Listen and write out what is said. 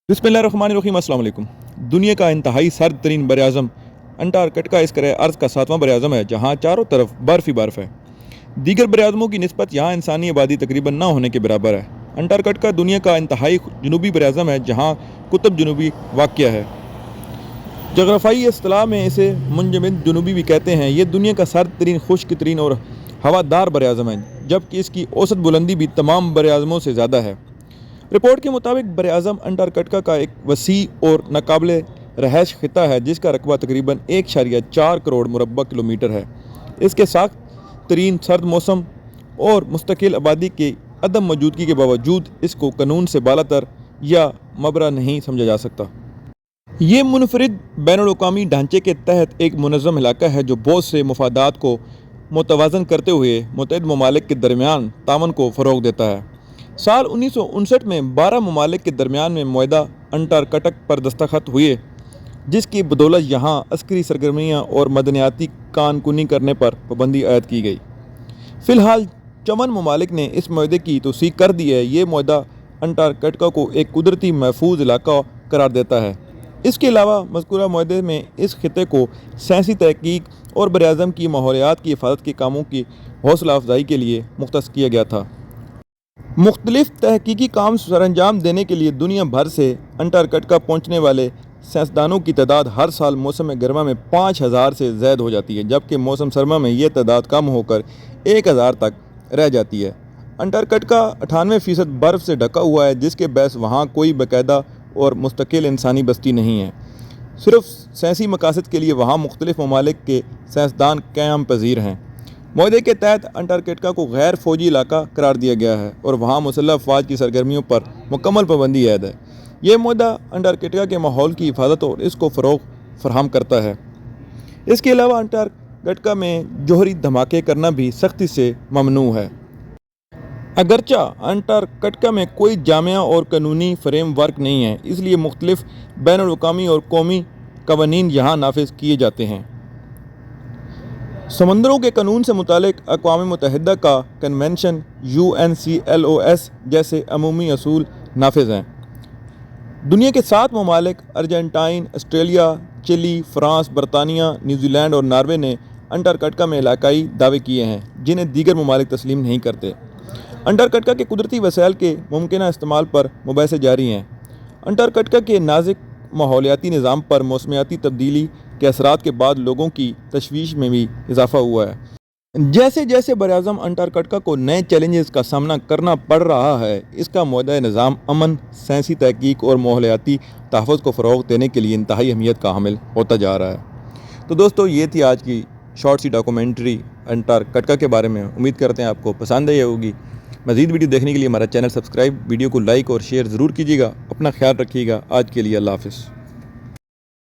बिस्मिल्लाहिर्रहमानिर्रहीम। अस्सलाम वालेकुम। दुनिया का इंतहाई सर्द तरीन बरआज़म अंटार्कटिका इस करे अर्ज़ का 7वां बरआज़म है, जहाँ चारों तरफ बर्फ़ ही बर्फ़ है। दीगर बरआज़मों की निस्बत यहाँ इंसानी आबादी तकरीबन ना होने के बराबर है। अंटार्कटिका दुनिया का इंतहाई जनूबी बरआज़म है, जहाँ कुतुब जनूबी वाक़या है। जग़रफ़ाई इस्तिलाह में इसे मुंजमद जनूबी भी कहते हैं। ये दुनिया का सर्द तरीन, खुश्क तरीन और हवादार बरआज़म है, जबकि इसकी औसत बुलंदी भी तमाम बरआज़मों से ज़्यादा है। रिपोर्ट के मुताबिक बरआज़म अंटार्कटिका का एक वसी और नाकाबिले रहायश खिता है, जिसका रकबा तकरीबन 1.4 करोड़ मुरब्बा किलोमीटर है। इसके सख्त तरीन सर्द मौसम और मुस्तकिल आबादी के अदम मौजूदगी के बावजूद इसको कानून से बालातर या मबरा नहीं समझा जा सकता। ये मुनफरिद बैनुल-अक़वामी ढांचे के तहत एक मुनज़्ज़म इलाका है, जो बहुत से मफादात को मुतवाज़न करते हुए मुतअद्दिद ममालिक के दरमियान तावन को फ़रोग़ देता है। साल 1959 में 12 ममालिक के दरमियान में मुआहदा अंटार्कटिका पर दस्तखत हुए, जिसकी बदौलत यहाँ अस्करी सरगर्मियाँ और मदनियाती कानकुनी करने पर पाबंदी आयद की गई। फ़िलहाल 54 ममालिक ने इस मुआहदे की तौसीक़ कर दी है। ये मुआहदा अंटार्कटिका को एक कुदरती महफूज इलाका करार देता है। इसके अलावा मज़कूरा मुआहदे में इस खिते को साइंसी तहक़ीक़ और बरआज़म की माहौलियात की हिफाजत के कामों की हौसला अफजाई के लिए मुख्तस किया गया था। मुख्तलिफ तहकीकी काम सरअंजाम देने के लिए दुनिया भर से अंटार्कटिका पहुँचने वाले साइंसदानों की तादाद हर साल मौसम गर्मा में 5000 से ज़्यादा हो जाती है, जबकि मौसम सरमा में यह तादाद कम होकर 1000 तक रह जाती है। अंटार्कटिका 98% बर्फ़ से ढका हुआ है, जिसके बहस वहाँ कोई बाकायदा और मुस्तकिल इंसानी बस्ती नहीं है। सिर्फ साइंसी मकासद के लिए वहाँ मुख्तलिफ ममालिक के साइंसदान क़याम पज़ीर हैं। मुआहदे के तहत अंटार्कटिका को गैर फ़ौजी इलाका करार दिया गया है और वहाँ मुसल्लह अफ़वाज की सरगर्मियों पर मुकम्मल पाबंदी आयद है। ये मुआहदा अंटार्कटिका के माहौल की हिफाजत और इसको फ़रोग़ फराहम करता है। इसके अलावा अंटार्कटिका में जोहरी धमाके करना भी सख्ती से ममनू है। अगरचा अंटार्कटिका में कोई जामिया और कानूनी फ्रेम वर्क नहीं है, इसलिए मुख्तलिफ बैनुल-अक़वामी और कौमी क़वानीन यहाँ नाफिज किए जाते हैं। समंदरों के कानून से मुतालिक अक़वाम मुत्तहिदा का कन्वेंशन, UNCLOS जैसे अमूमी असूल नाफिज हैं। दुनिया के 7 ममालिक अर्जेंटाइन, ऑस्ट्रेलिया, चिली, फ्रांस, बरतानिया, न्यूजीलैंड और नॉर्वे ने अंटार्कटिका में इलाकाई दावे किए हैं, जिन्हें दीगर ममालिक तस्लीम नहीं करते। अंटार्कटिका के कुदरती वसाइल के मुमकिना इस्तेमाल पर मुबाहिसे जारी हैं। अंटार्कटिका के नाज़ुक माहौलियाती निज़ाम पर मौसमियाती तब्दीली के असरात के बाद लोगों की तशवीश में भी इजाफा हुआ है। जैसे जैसे बरआज़म अंटार्कटिका को नए चैलेंजेस का सामना करना पड़ रहा है, इसका मुआहदा निज़ाम अमन, साइंसी तहक़ीक़ और माहौलियाती तहफ़्फ़ुज़ को फ़रोग़ देने के लिए इंतहाई अहमियत का हामिल होता जा रहा है। तो दोस्तों, ये थी आज की शॉर्ट सी डॉक्यूमेंट्री अंटार्कटिका के बारे में। उम्मीद करते हैं आपको पसंद आई होगी। मज़ीद वीडियो देखने के लिए हमारा चैनल सब्सक्राइब, वीडियो को लाइक और शेयर ज़रूर कीजिएगा। अपना ख्याल रखिएगा। आज के लिए अल्लाह हाफ़िज़।